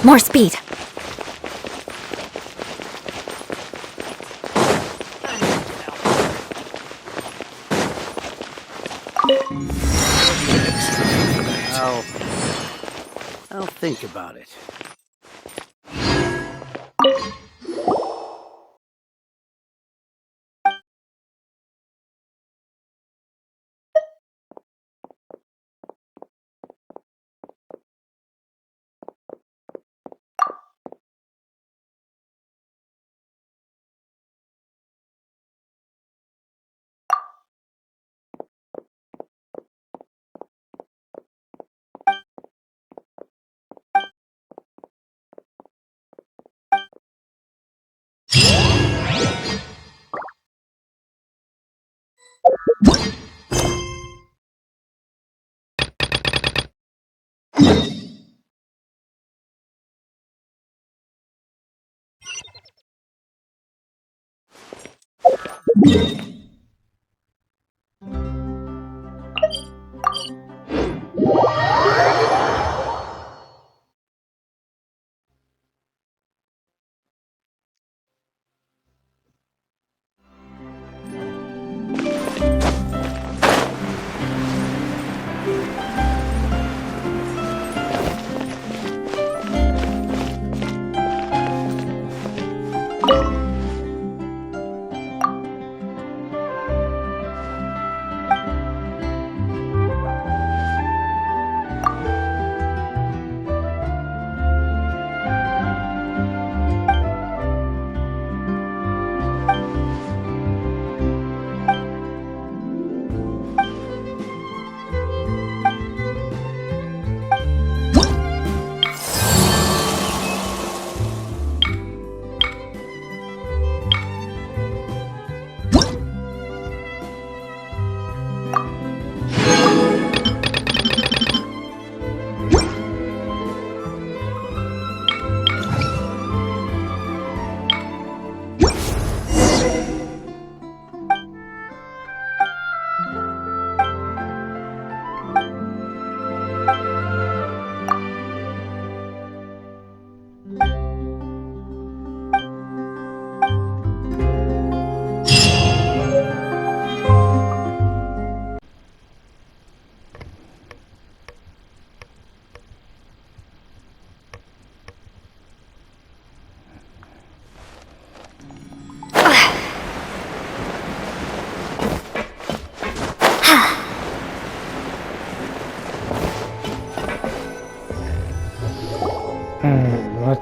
more speed. I'll think about it.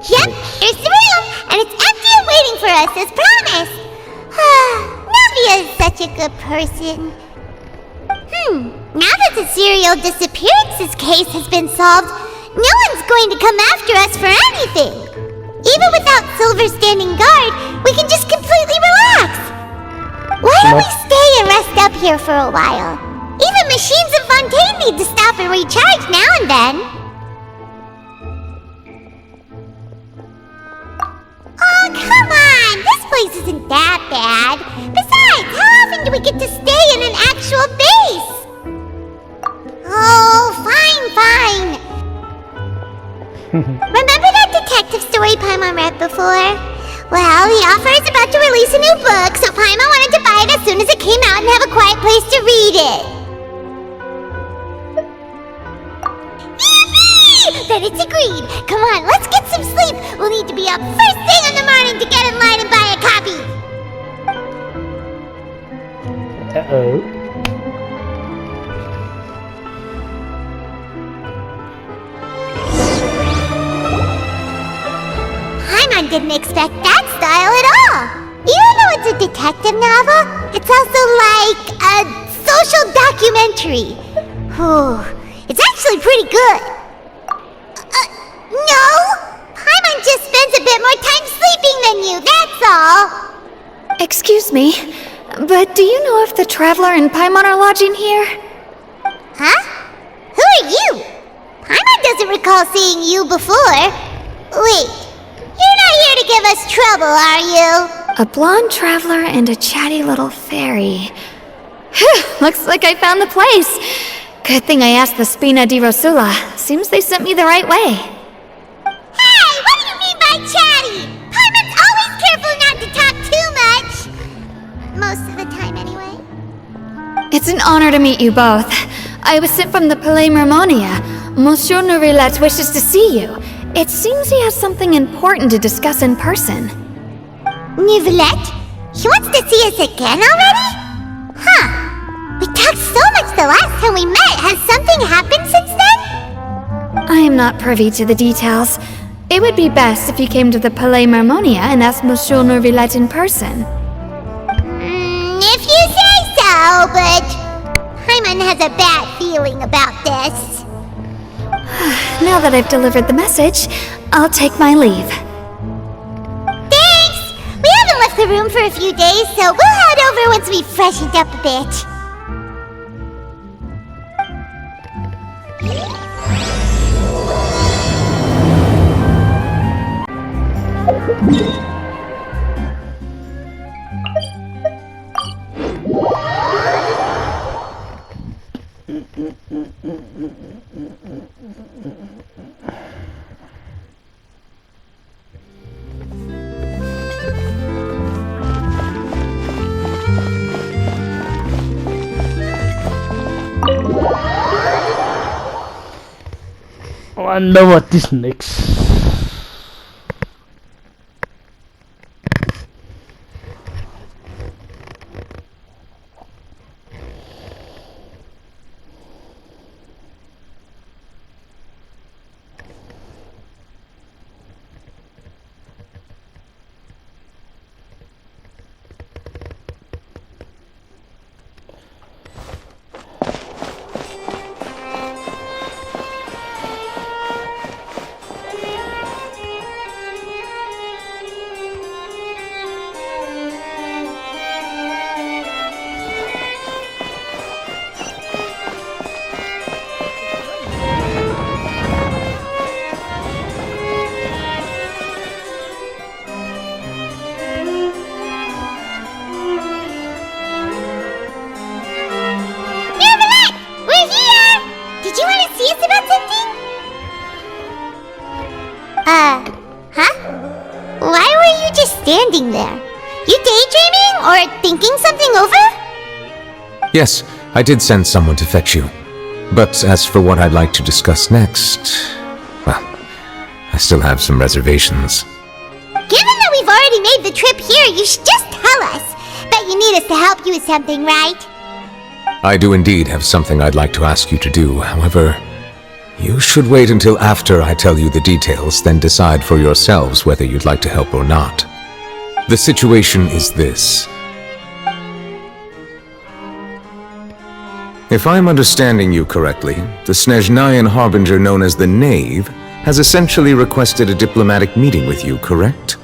Yep, here's the room, and it's empty and waiting for us, as promised. Navia is such a good person. Now that the serial disappearances case has been solved, no one's going to come after us for anything. Even without Silver standing guard, we can just completely relax. Why don't we stay and rest up here for a while? Even machines in Fontaine need to stop and recharge now and then. Oh, come on! This place isn't that bad. Besides, how often do we get to stay in an actual base? Oh, fine. Remember that detective story Paimon read before? Well, the author is about to release a new book, so Paimon wanted to buy it as soon as it came out and have a quiet place to read it. Then it's agreed. Come on, let's get some sleep. We'll need to be up first thing in the morning to get in line and buy a copy. Uh-oh. Paimon didn't expect that style at all. Even though it's a detective novel, it's also like a social documentary. It's actually pretty good. No! Paimon just spends a bit more time sleeping than you, that's all! Excuse me, but do you know if the Traveler and Paimon are lodging here? Huh? Who are you? Paimon doesn't recall seeing you before. Wait, you're not here to give us trouble, are you? A blonde traveler and a chatty little fairy. Whew, looks like I found the place. Good thing I asked the Spina di Rosula. Seems they sent me the right way. Hey, most of the time anyway. It's an honor to meet you both. I was sent from the Palais Mermonia. Monsieur Nourilette wishes to see you. It seems he has something important to discuss in person. Nourilette? He wants to see us again already? Huh. We talked so much the last time we met. Has something happened since then? I am not privy to the details. It would be best if you came to the Palais Mermonia and asked Monsieur Nourilette in person. If you say so, but Hyman has a bad feeling about this. Now that I've delivered the message, I'll take my leave. Thanks! We haven't left the room for a few days, so we'll head over once we've freshened up a bit. Wonder what is next. Why were you just standing there? You daydreaming or thinking something over? Yes, I did send someone to fetch you. But as for what I'd like to discuss next, well, I still have some reservations. Given that we've already made the trip here, you should just tell us. Bet you need us to help you with something, right? I do indeed have something I'd like to ask you to do. However, you should wait until after I tell you the details, then decide for yourselves whether you'd like to help or not. The situation is this. If I'm understanding you correctly, the Snezhnayan Harbinger known as the Knave has essentially requested a diplomatic meeting with you, correct?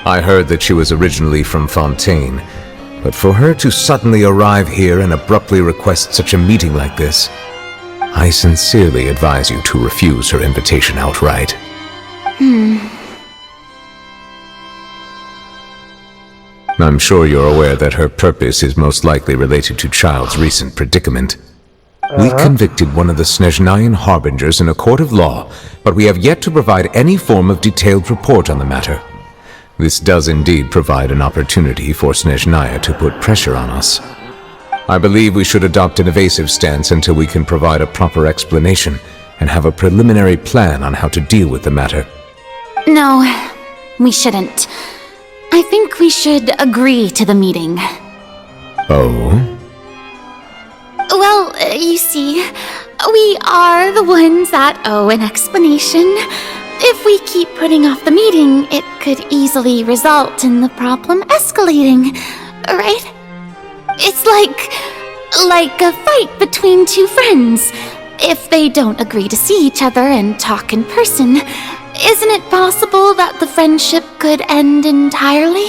I heard that she was originally from Fontaine, but for her to suddenly arrive here and abruptly request such a meeting like this, I sincerely advise you to refuse her invitation outright. I'm sure you're aware that her purpose is most likely related to Child's recent predicament. We convicted one of the Snezhnayan Harbingers in a court of law, but we have yet to provide any form of detailed report on the matter. This does indeed provide an opportunity for Snezhnaya to put pressure on us. I believe we should adopt an evasive stance until we can provide a proper explanation and have a preliminary plan on how to deal with the matter. No, we shouldn't. I think we should agree to the meeting. Oh? Well, you see, we are the ones that owe an explanation. If we keep putting off the meeting, it could easily result in the problem escalating, right? It's like a fight between two friends. If they don't agree to see each other and talk in person, isn't it possible that the friendship could end entirely?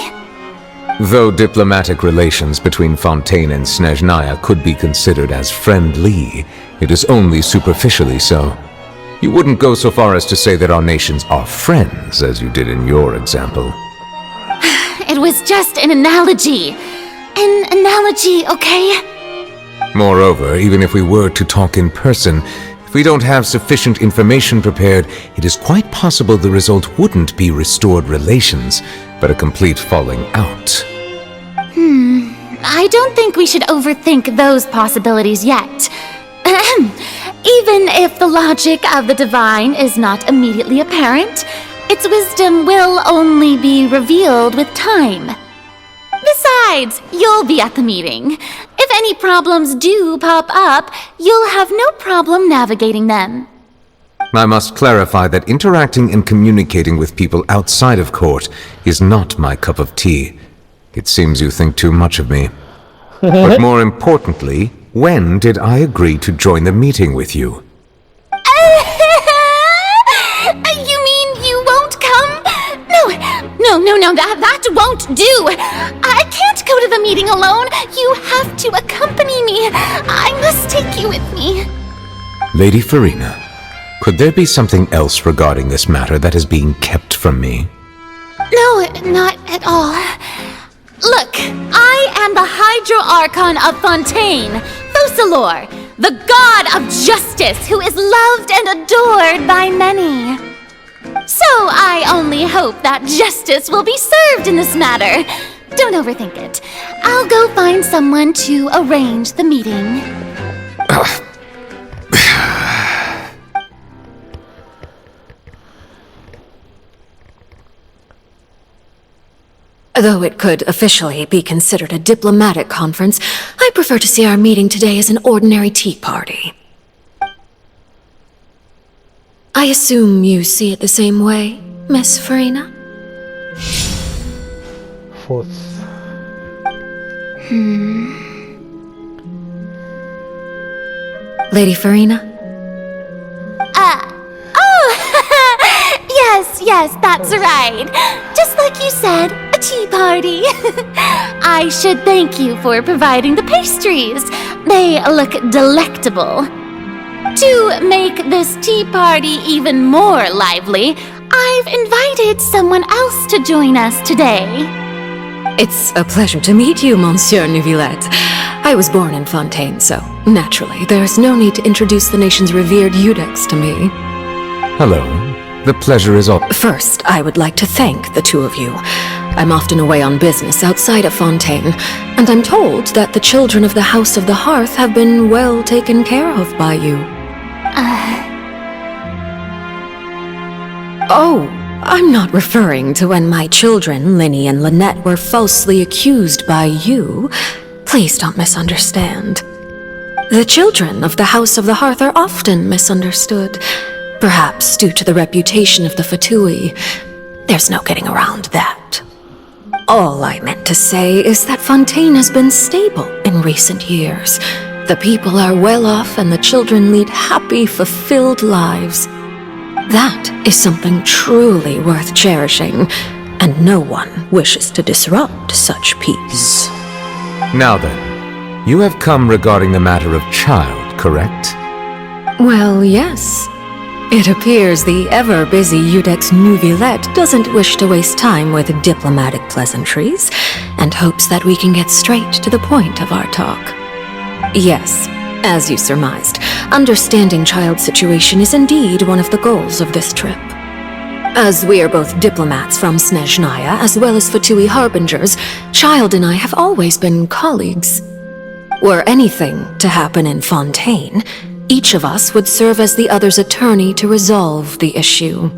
Though diplomatic relations between Fontaine and Snezhnaya could be considered as friendly, it is only superficially so. You wouldn't go so far as to say that our nations are friends, as you did in your example. It was just an analogy. An analogy, okay? Moreover, even if we were to talk in person, if we don't have sufficient information prepared, it is quite possible the result wouldn't be restored relations, but a complete falling out. I don't think we should overthink those possibilities yet. Even if the logic of the divine is not immediately apparent, its wisdom will only be revealed with time. Besides, you'll be at the meeting. If any problems do pop up, you'll have no problem navigating them. I must clarify that interacting and communicating with people outside of court is not my cup of tea. It seems you think too much of me. But more importantly, when did I agree to join the meeting with you? You mean you won't come? No, that won't do! I can't go to the meeting alone! You have to accompany me! I must take you with me! Lady Farina, could there be something else regarding this matter that is being kept from me? No, not at all. Look, I am the Hydro Archon of Fontaine, Focalor, the god of justice who is loved and adored by many. So I only hope that justice will be served in this matter. Don't overthink it. I'll go find someone to arrange the meeting. Though it could officially be considered a diplomatic conference, I prefer to see our meeting today as an ordinary tea party. I assume you see it the same way, Miss Farina? Fourth. Lady Farina? Yes, that's right. Just like you said, a tea party. I should thank you for providing the pastries. They look delectable. To make this tea party even more lively, I've invited someone else to join us today. It's a pleasure to meet you, Monsieur Neuvillette. I was born in Fontaine, so naturally, there's no need to introduce the nation's revered Eudex to me. Hello. The pleasure is all. First, I would like to thank the two of you. I'm often away on business outside of Fontaine, and I'm told that the children of the House of the Hearth have been well taken care of by you. Oh, I'm not referring to when my children, Linny and Lynette, were falsely accused by you. Please don't misunderstand. The children of the House of the Hearth are often misunderstood. Perhaps due to the reputation of the Fatui. There's no getting around that. All I meant to say is that Fontaine has been stable in recent years. The people are well off and the children lead happy, fulfilled lives. That is something truly worth cherishing, and no one wishes to disrupt such peace. Now then, you have come regarding the matter of child, correct? Well, yes. It appears the ever-busy Eudex Neuvillette doesn't wish to waste time with diplomatic pleasantries, and hopes that we can get straight to the point of our talk. Yes, as you surmised, understanding child's situation is indeed one of the goals of this trip. As we are both diplomats from Snezhnaya as well as Fatui harbingers, Child and I have always been colleagues. Were anything to happen in Fontaine, each of us would serve as the other's attorney to resolve the issue.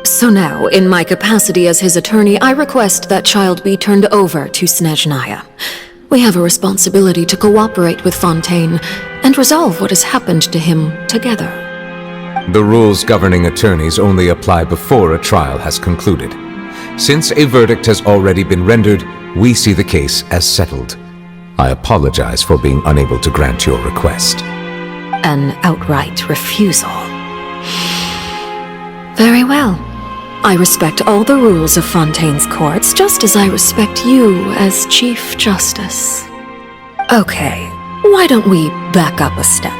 So now, in my capacity as his attorney, I request that Child be turned over to Snezhnaya. We have a responsibility to cooperate with Fontaine and resolve what has happened to him together. The rules governing attorneys only apply before a trial has concluded. Since a verdict has already been rendered, we see the case as settled. I apologize for being unable to grant your request. An outright refusal. Very well. I respect all the rules of Fontaine's courts, just as I respect you as Chief Justice. Okay, why don't we back up a step?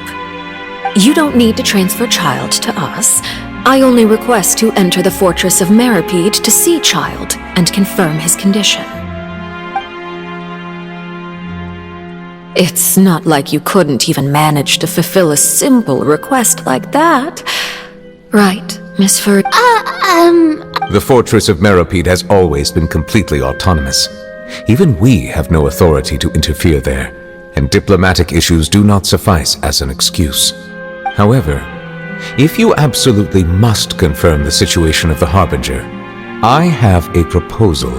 You don't need to transfer Child to us. I only request to enter the Fortress of Meripede to see Child and confirm his condition. It's not like you couldn't even manage to fulfill a simple request like that. Right, Miss Ferd? The Fortress of Meripede has always been completely autonomous. Even we have no authority to interfere there, and diplomatic issues do not suffice as an excuse. However, if you absolutely must confirm the situation of the Harbinger, I have a proposal.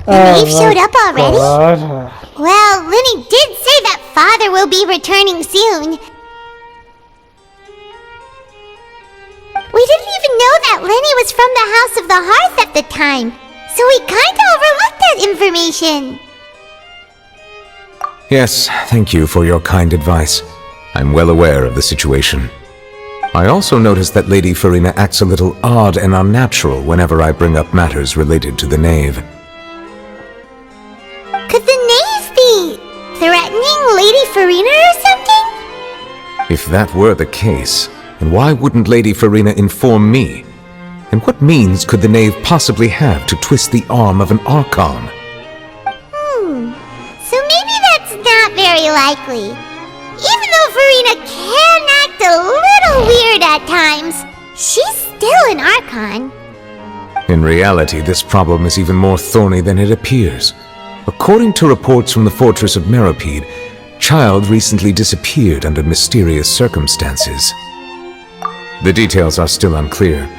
The knave showed up already? God. Well, Lenny did say that Father will be returning soon. We didn't even know that Lenny was from the House of the Hearth at the time, so we kinda overlooked that information. Yes, thank you for your kind advice. I'm well aware of the situation. I also noticed that Lady Farina acts a little odd and unnatural whenever I bring up matters related to the Knave. Could the knave be threatening Lady Farina or something? If that were the case, then why wouldn't Lady Farina inform me? And what means could the Knave possibly have to twist the arm of an Archon? So maybe that's not very likely. Even though Farina can act a little weird at times, she's still an Archon. In reality, this problem is even more thorny than it appears. According to reports from the fortress of Meropide, Child recently disappeared under mysterious circumstances. The details are still unclear.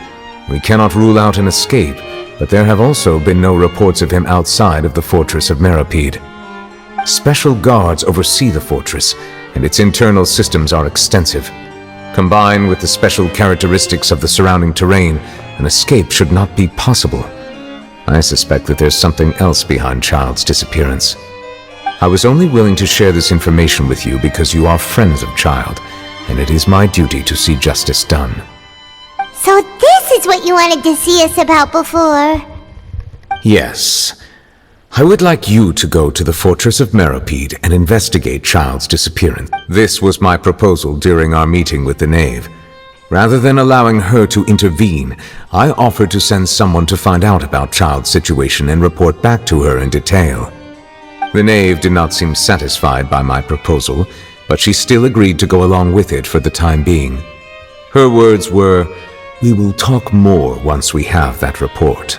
We cannot rule out an escape, but there have also been no reports of him outside of the fortress of Meropide. Special guards oversee the fortress, and its internal systems are extensive. Combined with the special characteristics of the surrounding terrain, an escape should not be possible. I suspect that there's something else behind Child's disappearance. I was only willing to share this information with you because you are friends of Child, and it is my duty to see justice done. So this is what you wanted to see us about before. Yes. I would like you to go to the fortress of Meropide and investigate Child's disappearance. This was my proposal during our meeting with the Knave. Rather than allowing her to intervene, I offered to send someone to find out about Child's situation and report back to her in detail. The Knave did not seem satisfied by my proposal, but she still agreed to go along with it for the time being. Her words were, "We will talk more once we have that report."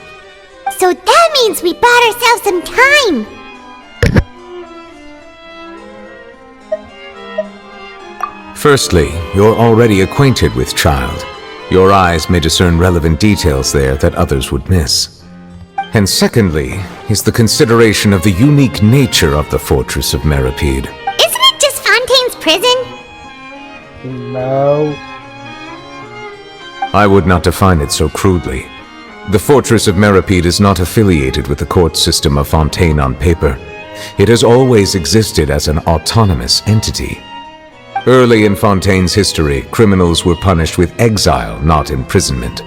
So that means we bought ourselves some time. Firstly, you're already acquainted with Child. Your eyes may discern relevant details there that others would miss. And secondly, is the consideration of the unique nature of the fortress of Meropide. Isn't it just Fontaine's prison? No. I would not define it so crudely. The fortress of Meropide is not affiliated with the court system of Fontaine on paper. It has always existed as an autonomous entity. Early in Fontaine's history, criminals were punished with exile, not imprisonment.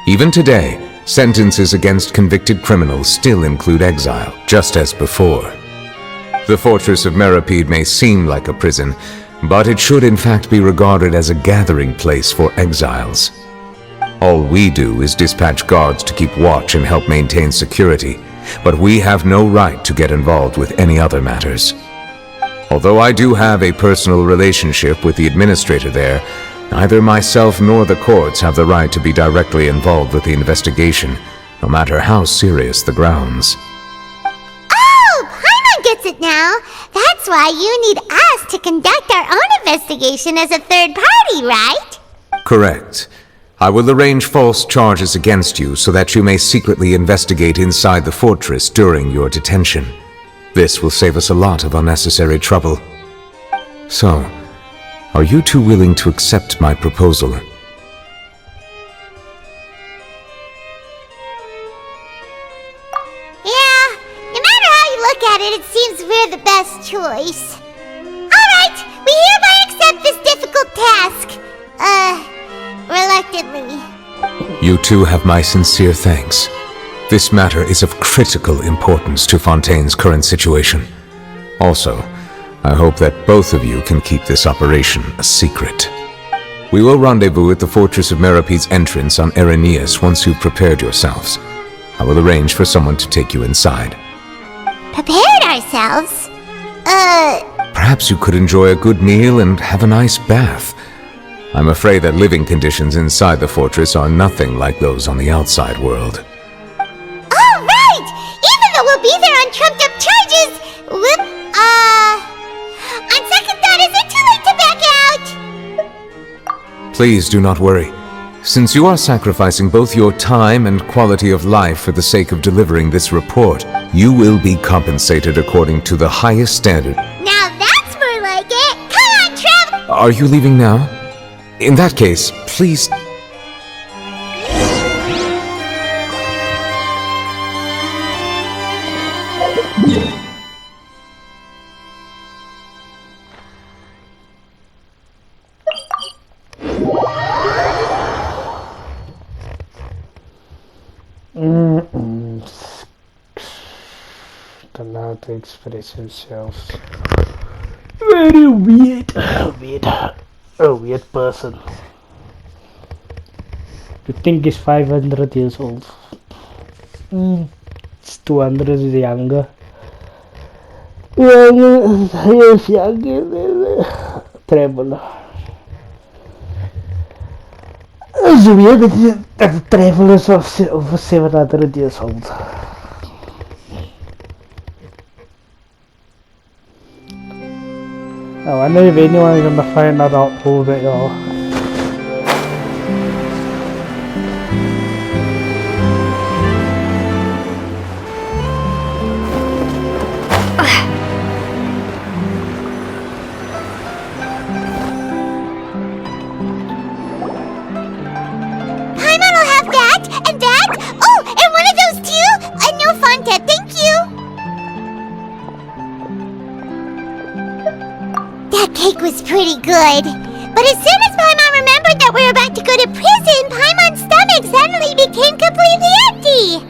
Even today, sentences against convicted criminals still include exile, just as before. The fortress of Meropide may seem like a prison, but it should in fact be regarded as a gathering place for exiles. All we do is dispatch guards to keep watch and help maintain security, but we have no right to get involved with any other matters. Although I do have a personal relationship with the administrator there, neither myself nor the courts have the right to be directly involved with the investigation, no matter how serious the grounds. Oh, Paimon gets it now. That's why you need us to conduct our own investigation as a third party, right? Correct. I will arrange false charges against you so that you may secretly investigate inside the fortress during your detention. This will save us a lot of unnecessary trouble. So, are you two willing to accept my proposal? Yeah, no matter how you look at it, it seems we're the best choice. Alright, we hereby accept this difficult task. Reluctantly. You two have my sincere thanks. This matter is of critical importance to Fontaine's current situation. Also, I hope that both of you can keep this operation a secret. We will rendezvous at the Fortress of Meropide's entrance on Erinius once you've prepared yourselves. I will arrange for someone to take you inside. Prepared ourselves? Perhaps you could enjoy a good meal and have a nice bath. I'm afraid that living conditions inside the fortress are nothing like those on the outside world. Oh, right! Even though we'll be there on trumped-up charges, on second thought, is it too late to back out? Please do not worry. Since you are sacrificing both your time and quality of life for the sake of delivering this report, you will be compensated according to the highest standard. Now that's more like it! Come on, Trev! Are you leaving now? In that case, please... Don't know how to express himself. Very weird. A weird person. You think he's 500 years old. It's 200 is younger. Yes, younger. Traveler. It's weird that travelers are over 700 years old. I wonder if anyone is gonna find out who they are. Paimon will have that, and that. Oh, and one of those too. No Fanta, thank you. That cake was pretty good. But as soon as Paimon remembered that we were about to go to prison, Paimon's stomach suddenly became completely empty.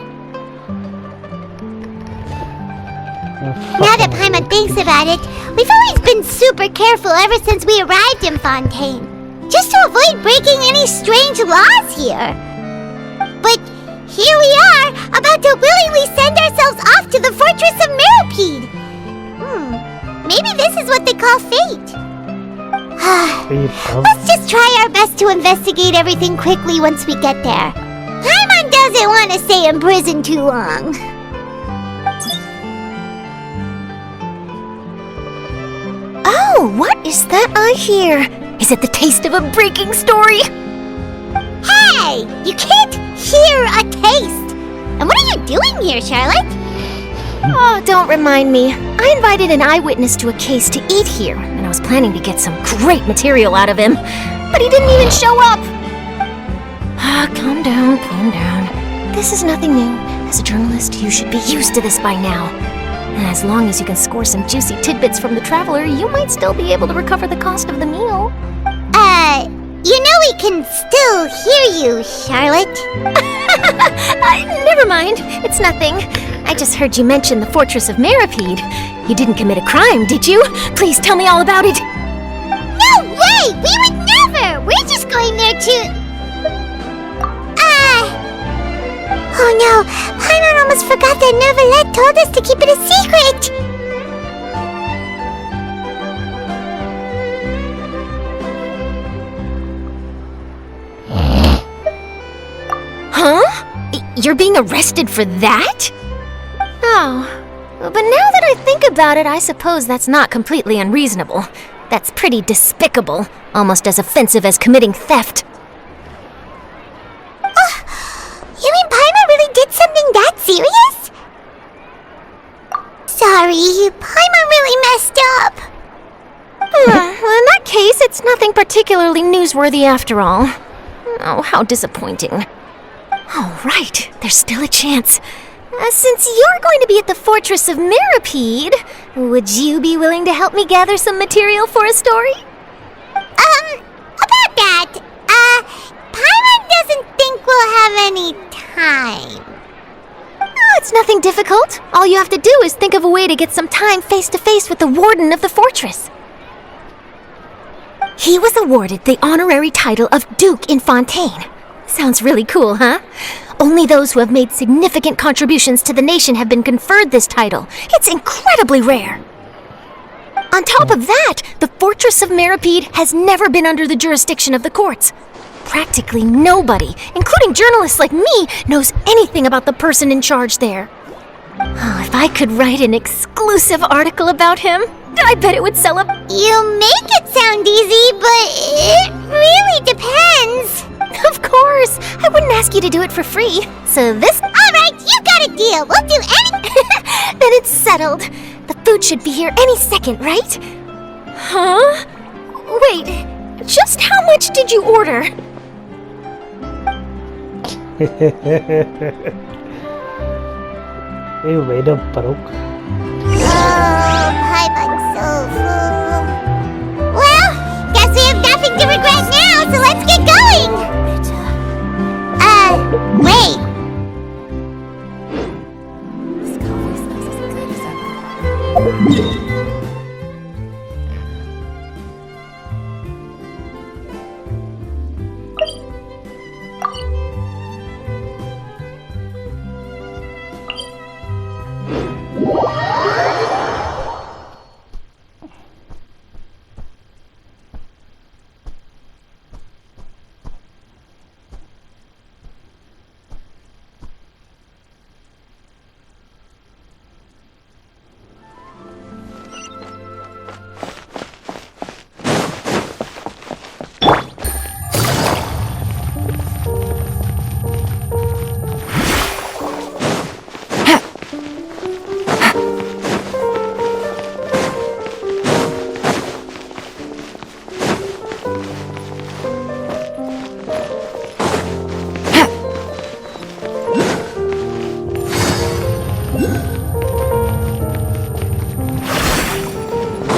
Now that Paimon thinks about it, we've always been super careful ever since we arrived in Fontaine. Just to avoid breaking any strange laws here. But here we are, about to willingly send ourselves off to the Fortress of Mirapede. Maybe this is what they call fate. Let's just try our best to investigate everything quickly once we get there. Paimon doesn't want to stay in prison too long. Oh, what is that I hear? Is it the taste of a breaking story? Hey! You can't hear a taste! And what are you doing here, Charlotte? Oh, don't remind me. I invited an eyewitness to a case to eat here, and I was planning to get some great material out of him. But he didn't even show up! Calm down, calm down. This is nothing new. As a journalist, you should be used to this by now. And as long as you can score some juicy tidbits from the traveler, you might still be able to recover the cost of the meal. You know we can still hear you, Charlotte. Never mind. It's nothing. I just heard you mention the Fortress of Mirapede. You didn't commit a crime, did you? Please tell me all about it. No way! We would never! We're just going there to... Oh no! Paimon almost forgot that Neuvillette told us to keep it a secret! Huh? You're being arrested for that? Oh, but now that I think about it, I suppose that's not completely unreasonable. That's pretty despicable, almost as offensive as committing theft. You mean Paimon really did something that serious? Sorry, Paimon really messed up. Well, in that case, it's nothing particularly newsworthy after all. Oh, how disappointing. All right, there's still a chance. Since you're going to be at the Fortress of Mirapede, would you be willing to help me gather some material for a story? About that, Paimon doesn't think we'll have any time. Oh, it's nothing difficult. All you have to do is think of a way to get some time face-to-face with the warden of the fortress. He was awarded the honorary title of Duke in Fontaine. Sounds really cool, huh? Only those who have made significant contributions to the nation have been conferred this title. It's incredibly rare. On top of that, the Fortress of Meripede has never been under the jurisdiction of the courts. Practically nobody, including journalists like me, knows anything about the person in charge there. Oh, if I could write an exclusive article about him, I bet it would sell up. You make it sound easy, but it really depends. Of course, I wouldn't ask you to do it for free. So this... Alright, you got a deal. We'll do anything. Then it's settled. The food should be here any second, right? Huh? Wait, just how much did you order? Hey, wait up, Parok. Oh, Paimon's so full. Well, guess we have nothing to regret now, so let's get going! Wait.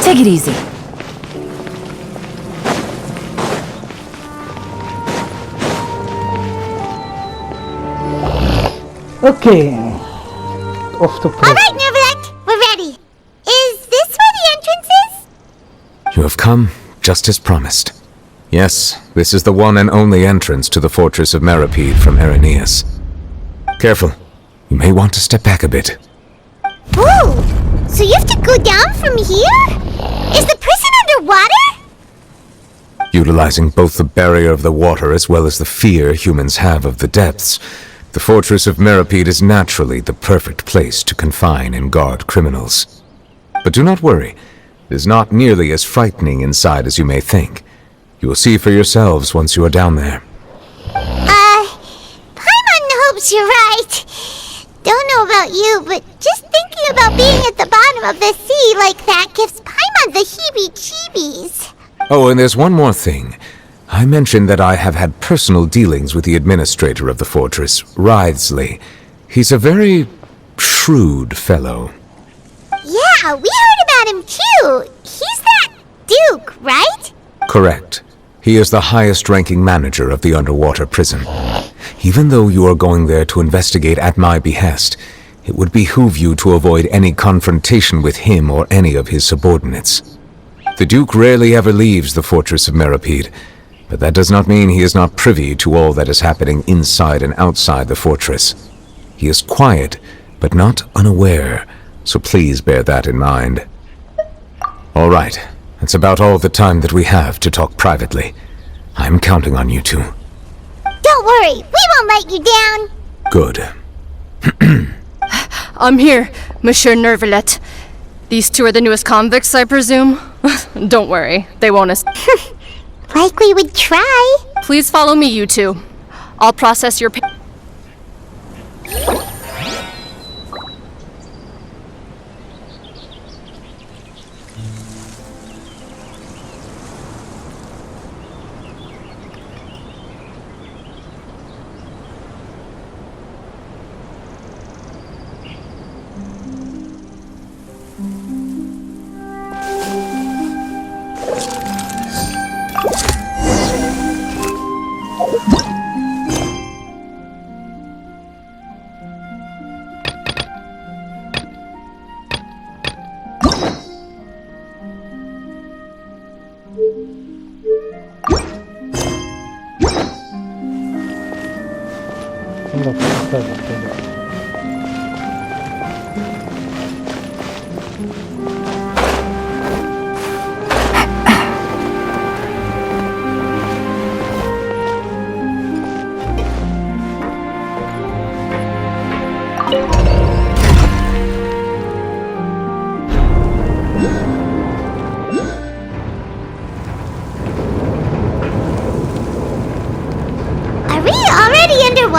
Take it easy. Okay. Off the point. Alright, Neverlet, we're ready. Is this where the entrance is? You have come, just as promised. Yes, this is the one and only entrance to the Fortress of Meripede from Irenaeus. Careful. You may want to step back a bit. Ooh, so you have to go down from here? Is the prison underwater? Utilizing both the barrier of the water as well as the fear humans have of the depths, the Fortress of Meripede is naturally the perfect place to confine and guard criminals. But do not worry, it is not nearly as frightening inside as you may think. You will see for yourselves once you are down there. Paimon hopes you're right. Don't know about you, but just thinking about being at the bottom of the sea like that gives Paimon the heebie-jeebies. Oh, and there's one more thing. I mentioned that I have had personal dealings with the administrator of the fortress, Writhsley. He's a very shrewd fellow. Yeah, we heard about him too. He's that Duke, right? Correct. He is the highest-ranking manager of the underwater prison. Even though you are going there to investigate at my behest, it would behoove you to avoid any confrontation with him or any of his subordinates. The Duke rarely ever leaves the Fortress of Meripede, but that does not mean he is not privy to all that is happening inside and outside the fortress. He is quiet, but not unaware, so please bear that in mind. All right, that's about all the time that we have to talk privately. I'm counting on you two. Don't worry, we won't let you down. Good. I'm here, Monsieur Nervalet. These two are the newest convicts, I presume? Don't worry, they won't Like we would try. Please follow me, you two. I'll process your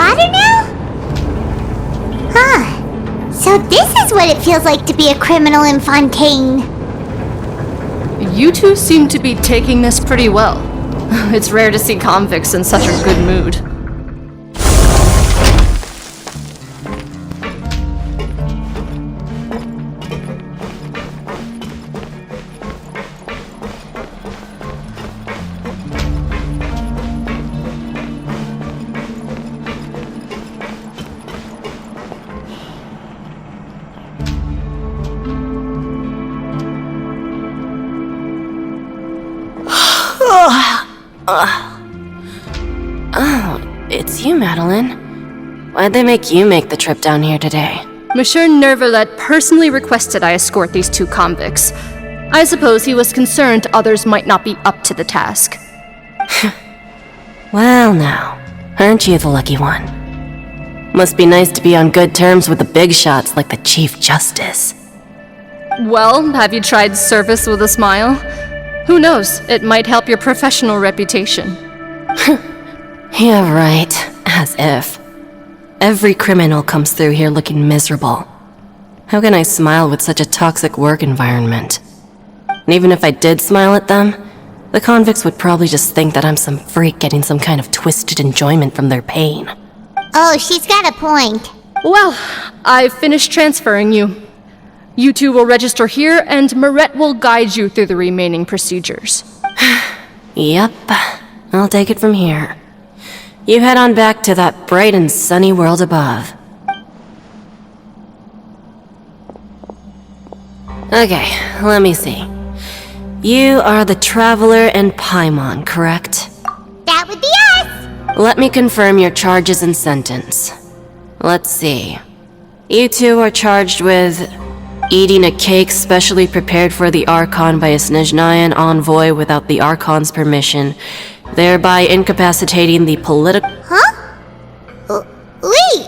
water now? Huh. So this is what it feels like to be a criminal in Fontaine. You two seem to be taking this pretty well. It's rare to see convicts in such a good mood. Oh, it's you, Madeline. Why'd they make you make the trip down here today? Monsieur Nervalet personally requested I escort these two convicts. I suppose he was concerned others might not be up to the task. Well now, aren't you the lucky one? Must be nice to be on good terms with the big shots like the Chief Justice. Well, have you tried service with a smile? Who knows, it might help your professional reputation. Yeah, right. As if. Every criminal comes through here looking miserable. How can I smile with such a toxic work environment? And even if I did smile at them, the convicts would probably just think that I'm some freak getting some kind of twisted enjoyment from their pain. Oh, she's got a point. Well, I've finished transferring you. You two will register here, and Marette will guide you through the remaining procedures. Yep, I'll take it from here. You head on back to that bright and sunny world above. Okay, let me see. You are the Traveler and Paimon, correct? That would be us! Let me confirm your charges and sentence. Let's see. You two are charged with eating a cake specially prepared for the Archon by a Snezhnayan envoy without the Archon's permission, thereby incapacitating the political— Huh? Wait!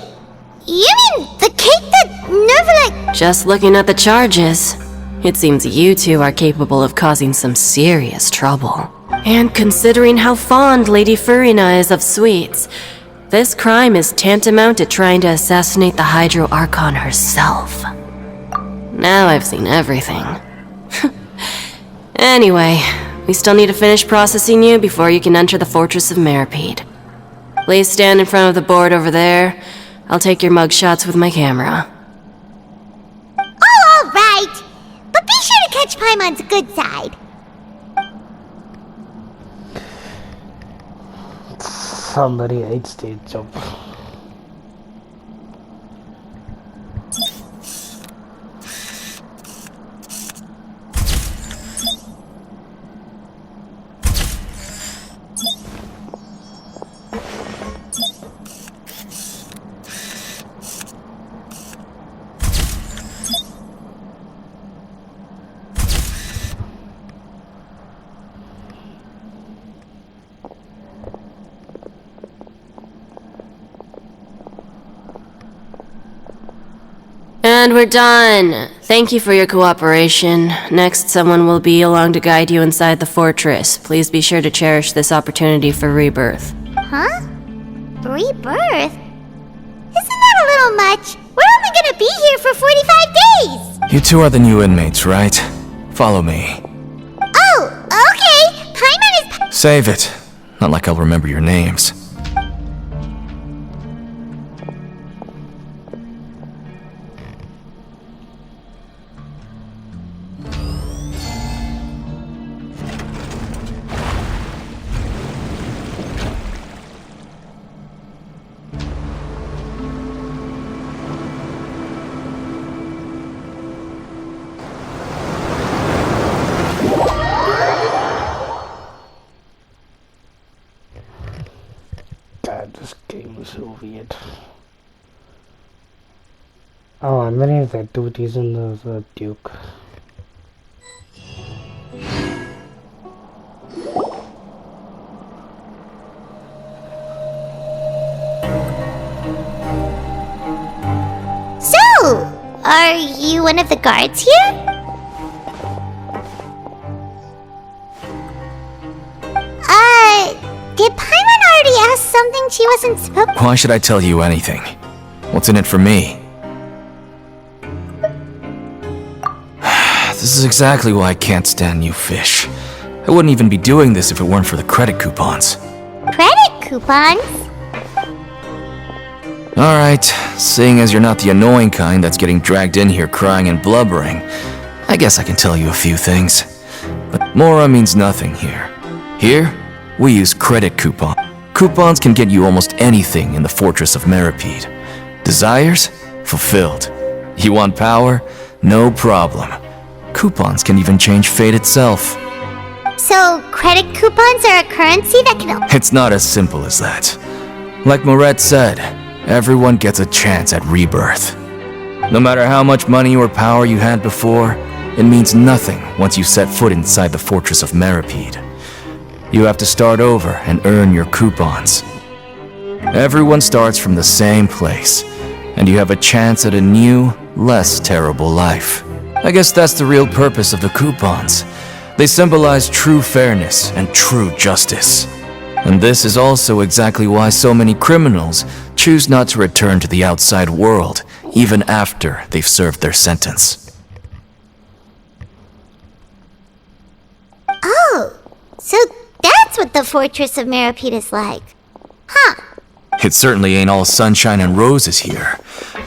You mean the cake that Nervalet— Just looking at the charges, it seems you two are capable of causing some serious trouble. And considering how fond Lady Furina is of sweets, this crime is tantamount to trying to assassinate the Hydro Archon herself. Now I've seen everything. Anyway, we still need to finish processing you before you can enter the Fortress of Meripede. Please stand in front of the board over there. I'll take your mugshots with my camera. Oh, alright! But be sure to catch Paimon's good side. Somebody hates the job. And we're done. Thank you for your cooperation. Next, someone will be along to guide you inside the fortress. Please be sure to cherish this opportunity for rebirth. Huh? Rebirth? Isn't that a little much? We're only gonna be here for 45 days! You two are the new inmates, right? Follow me. Oh, okay! Paimon is— Save it. Not like I'll remember your names. God, this game is so weird. Oh, and many of the activities in the Duke. So, are you one of the guards here? Did Paimon already ask something something she wasn't supposed to? Why should I tell you anything? What's in it for me? This is exactly why I can't stand you fish. I wouldn't even be doing this if it weren't for the credit coupons. Credit coupons? Alright, seeing as you're not the annoying kind that's getting dragged in here crying and blubbering, I guess I can tell you a few things. But Mora means nothing here. Here, we use credit coupons. Coupons can get you almost anything in the Fortress of Meripede. Desires? Fulfilled. You want power? No problem. Coupons can even change fate itself. So, credit coupons are a currency that can... It's not as simple as that. Like Moret said, everyone gets a chance at rebirth. No matter how much money or power you had before, it means nothing once you set foot inside the Fortress of Meripede. You have to start over and earn your coupons. Everyone starts from the same place, and you have a chance at a new, less terrible life. I guess that's the real purpose of the coupons. They symbolize true fairness and true justice. And this is also exactly why so many criminals choose not to return to the outside world, even after they've served their sentence. Oh, so that's what the Fortress of Meripede is like. Huh. It certainly ain't all sunshine and roses here,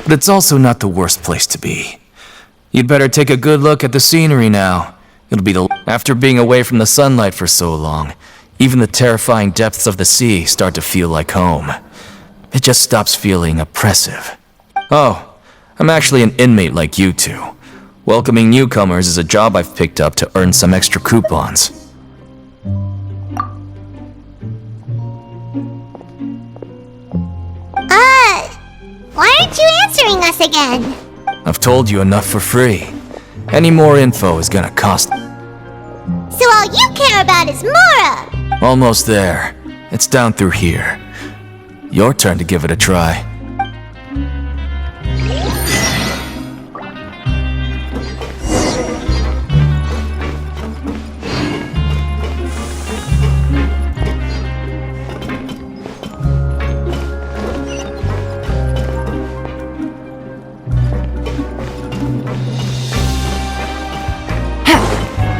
but it's also not the worst place to be. You'd better take a good look at the scenery now. It'll be after being away from the sunlight for so long, even the terrifying depths of the sea start to feel like home. It just stops feeling oppressive. Oh, I'm actually an inmate like you two. Welcoming newcomers is a job I've picked up to earn some extra coupons. Why aren't you answering us again? I've told you enough for free. Any more info is gonna cost. So all you care about is Mora! Almost there. It's down through here. Your turn to give it a try.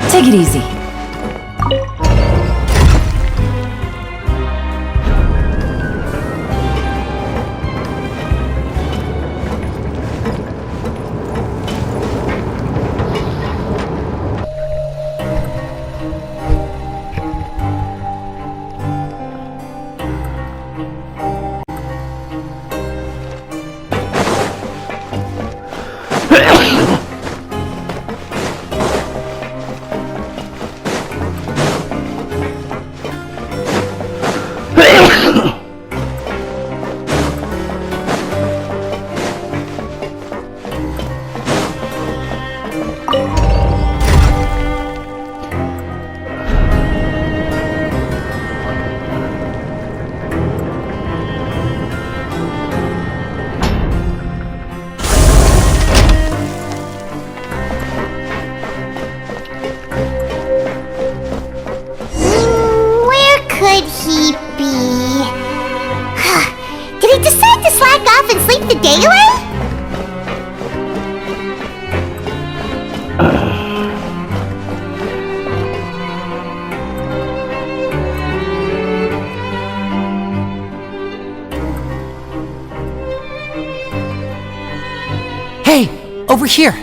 Take it easy. The day away? Hey, over here.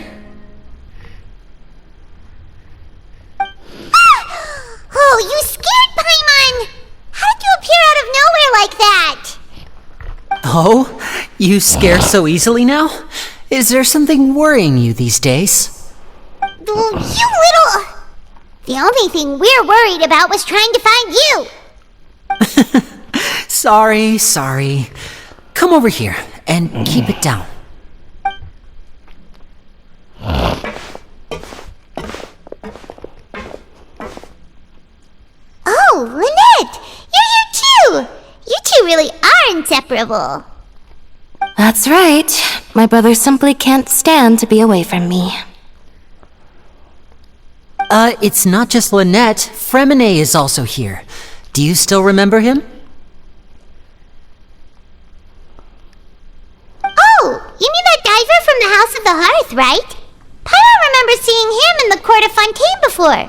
Oh, you scared Paimon! How did you appear out of nowhere like that? Oh, you scare so easily now? Is there something worrying you these days? You little... The only thing we're worried about was trying to find you! Sorry. Come over here and keep it down. Oh, Lynette! You're here too! You two really are inseparable. That's right. My brother simply can't stand to be away from me. It's not just Lynette. Fremine is also here. Do you still remember him? before.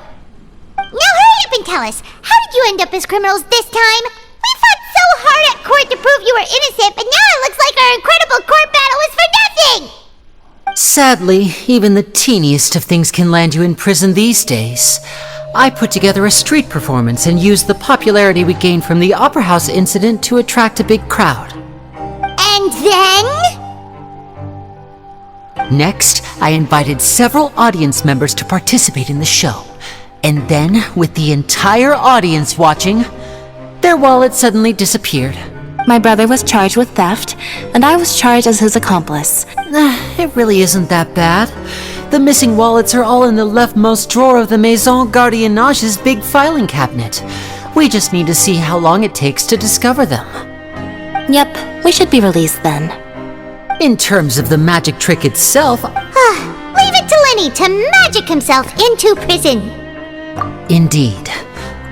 Now hurry up and tell us, how did you end up as criminals this time? We fought so hard at court to prove you were innocent, but now it looks like our incredible court battle was for nothing! Sadly, even the teeniest of things can land you in prison these days. I put together a street performance and used the popularity we gained from the Opera House incident to attract a big crowd. And then? Next, I invited several audience members to participate in the show. And then, with the entire audience watching, their wallet suddenly disappeared. My brother was charged with theft, and I was charged as his accomplice. It really isn't that bad. The missing wallets are all in the leftmost drawer of the Maison Gardiennage's big filing cabinet. We just need to see how long it takes to discover them. Yep, we should be released then. In terms of the magic trick itself, Leave it to Lenny to magic himself into prison. Indeed.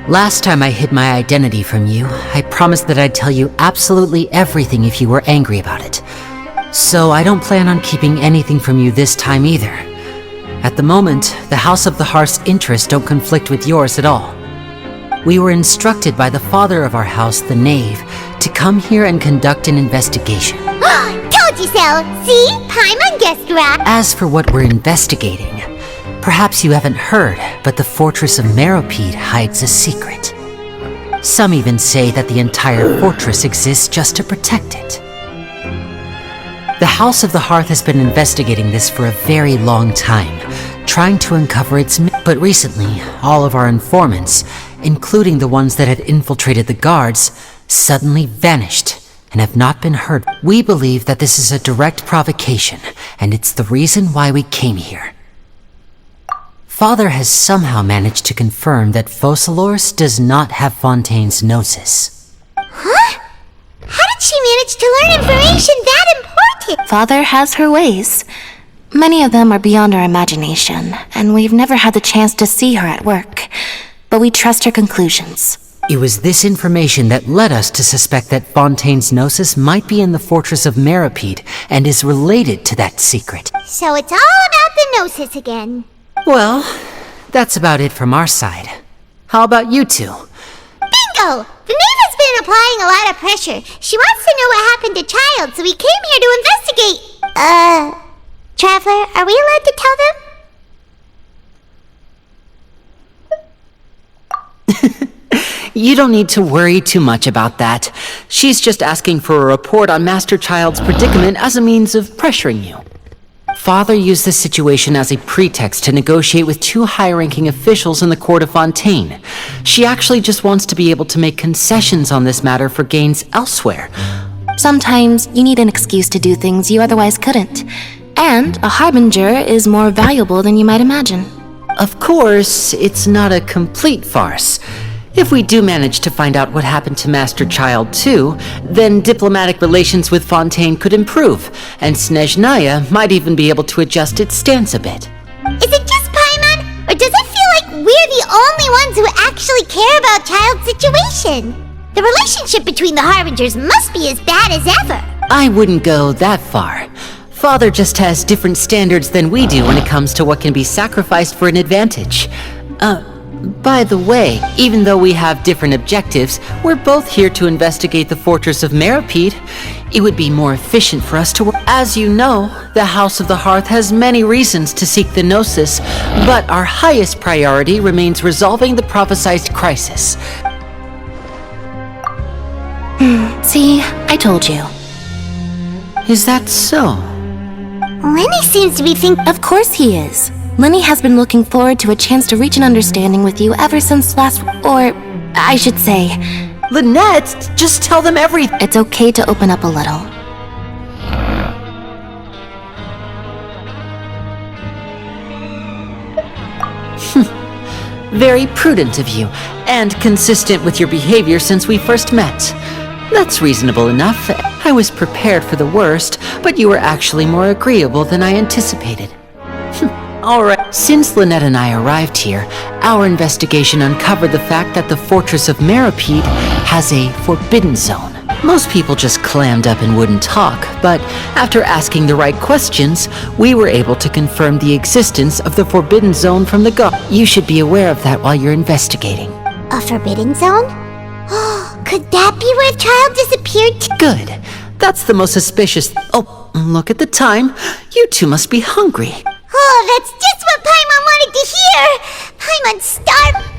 Last time I hid my identity from you, I promised that I'd tell you absolutely everything if you were angry about it. So I don't plan on keeping anything from you this time either. At the moment, the House of the Hearth's interests don't conflict with yours at all. We were instructed by the father of our house, the Knave, to come here and conduct an investigation. Told you so! See? Paimon guessed right. As for what we're investigating, perhaps you haven't heard, but the fortress of Meropide hides a secret. Some even say that the entire fortress exists just to protect it. The House of the Hearth has been investigating this for a very long time, trying to uncover its but recently, all of our informants, including the ones that had infiltrated the guards, suddenly vanished and have not been heard. We believe that this is a direct provocation, and it's the reason why we came here. Father has somehow managed to confirm that Focalors does not have Fontaine's gnosis. Huh? How did she manage to learn information that important? Father has her ways. Many of them are beyond our imagination, and we've never had the chance to see her at work. But we trust her conclusions. It was this information that led us to suspect that Fontaine's gnosis might be in the fortress of Meropide and is related to that secret. So it's all about the gnosis again. Well, that's about it from our side. How about you two? Bingo! The Knave has been applying a lot of pressure. She wants to know what happened to Child, so we came here to investigate. Traveler, are we allowed to tell them? You don't need to worry too much about that. She's just asking for a report on Master Child's predicament as a means of pressuring you. Father used this situation as a pretext to negotiate with two high-ranking officials in the court of Fontaine. She actually just wants to be able to make concessions on this matter for gains elsewhere. Sometimes you need an excuse to do things you otherwise couldn't. And a harbinger is more valuable than you might imagine. Of course, it's not a complete farce. If we do manage to find out what happened to Master Child too, then diplomatic relations with Fontaine could improve, and Snezhnaya might even be able to adjust its stance a bit. Is it just Paimon, or does it feel like we're the only ones who actually care about Child's situation? The relationship between the Harbingers must be as bad as ever. I wouldn't go that far. Father just has different standards than we do when it comes to what can be sacrificed for an advantage. By the way, even though we have different objectives, we're both here to investigate the fortress of Meropide. It would be more efficient for us to work. As you know, the House of the Hearth has many reasons to seek the Gnosis, but our highest priority remains resolving the prophesized crisis. See, I told you. Is that so? Lenny seems to be thinking. Of course he is. Lenny has been looking forward to a chance to reach an understanding with you ever since or I should say... Lynette, just tell them everything. It's okay to open up a little. Very prudent of you, and consistent with your behavior since we first met. That's reasonable enough. I was prepared for the worst, but you were actually more agreeable than I anticipated. Alright, since Lynette and I arrived here, our investigation uncovered the fact that the fortress of Meropide has a forbidden zone. Most people just clammed up and wouldn't talk, but after asking the right questions, we were able to confirm the existence of the Forbidden Zone from the guard. You should be aware of that while you're investigating. A forbidden zone? Could that be where the child disappeared to? Good. That's the most suspicious. Oh, look at the time. You two must be hungry. Oh, that's just what Paimon wanted to hear! Paimon's starved!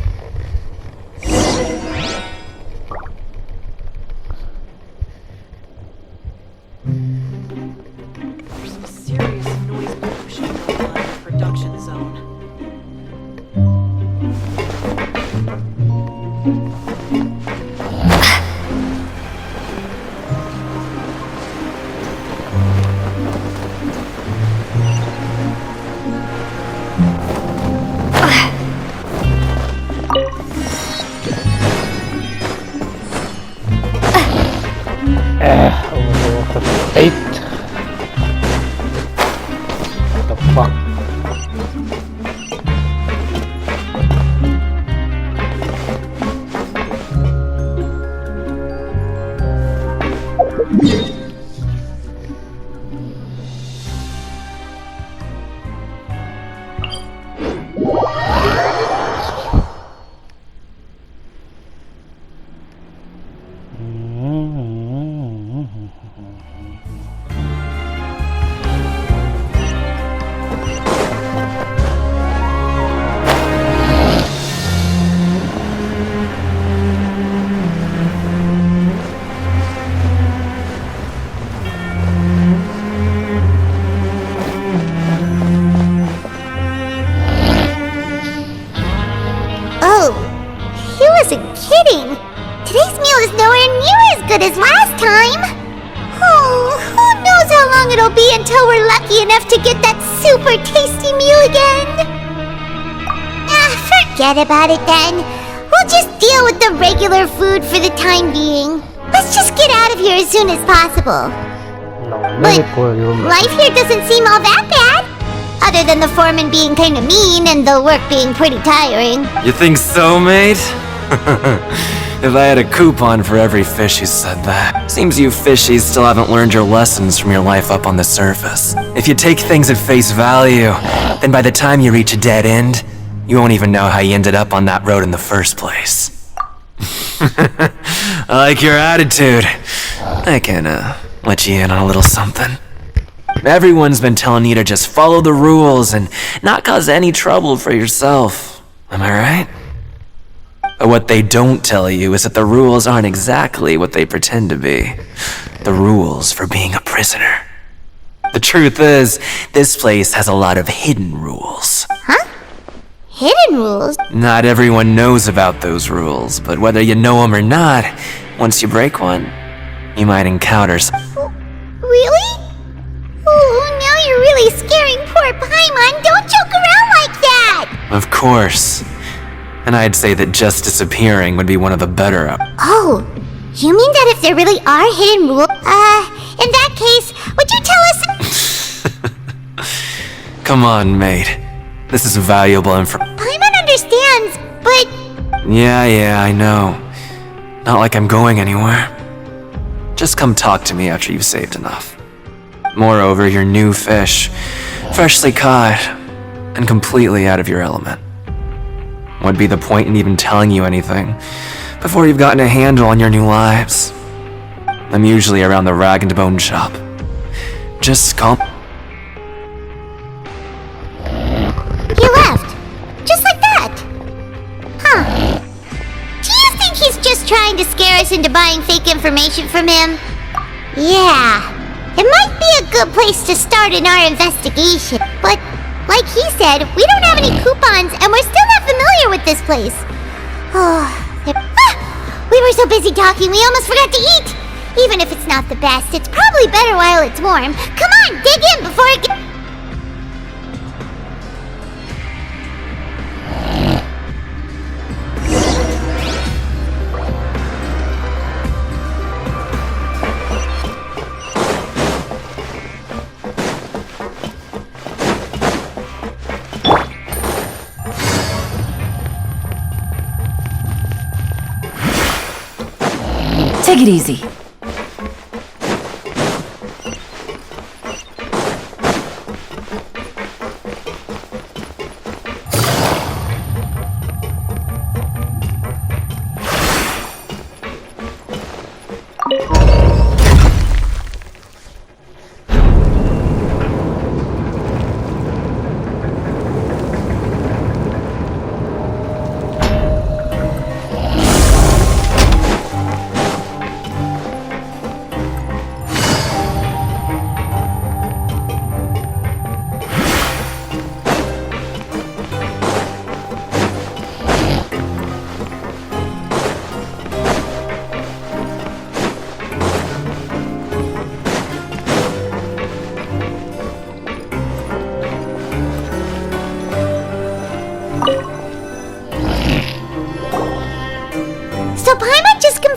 Serious noise pollution in the production zone. Eight. What the fuck? kidding! Today's meal is nowhere near as good as last time! Oh, who knows how long it'll be until we're lucky enough to get that super tasty meal again? Forget about it then. We'll just deal with the regular food for the time being. Let's just get out of here as soon as possible. But life here doesn't seem all that bad. Other than the foreman being kinda mean and the work being pretty tiring. You think so, mate? If I had a coupon for every fish who said that. Seems you fishies still haven't learned your lessons from your life up on the surface. If you take things at face value, then by the time you reach a dead end, you won't even know how you ended up on that road in the first place. I like your attitude. I can, let you in on a little something. Everyone's been telling you to just follow the rules and not cause any trouble for yourself. Am I right? But what they don't tell you is that the rules aren't exactly what they pretend to be. The rules for being a prisoner. The truth is, this place has a lot of hidden rules. Huh? Hidden rules? Not everyone knows about those rules, but whether you know them or not, once you break one, you might encounter some. Really? Oh, now you're really scaring poor Paimon. Don't joke around like that! Of course. And I'd say that just disappearing would be one of the better Oh, you mean that if there really are hidden rules? In that case, would you tell us? Come on, mate. This is valuable information. Paimon understands, but... Yeah, I know. Not like I'm going anywhere. Just come talk to me after you've saved enough. Moreover, you're new fish, freshly caught, and completely out of your element. What'd be the point in even telling you anything before you've gotten a handle on your new lives? I'm usually around the rag and bone shop. Just call. He left. Just like that. Huh. Do you think he's just trying to scare us into buying fake information from him? Yeah. It might be a good place to start in our investigation, but like he said, we don't have any coupons and we're still not familiar with this place. We were so busy talking we almost forgot to eat. Even if it's not the best, it's probably better while it's warm. Come on, dig in before it gets... Take it easy.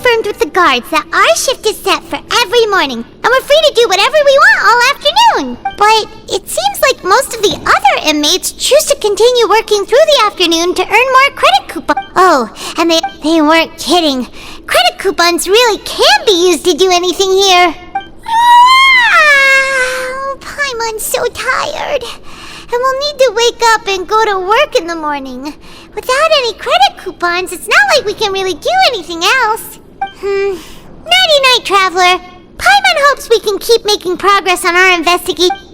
confirmed with the guards that our shift is set for every morning, and we're free to do whatever we want all afternoon. But it seems like most of the other inmates choose to continue working through the afternoon to earn more credit coupons. Oh, and they weren't kidding. Credit coupons really can be used to do anything here. Paimon's so tired. And we'll need to wake up and go to work in the morning. Without any credit coupons, it's not like we can really do anything else. Nighty-night, Traveler. Paimon hopes we can keep making progress on our investigation.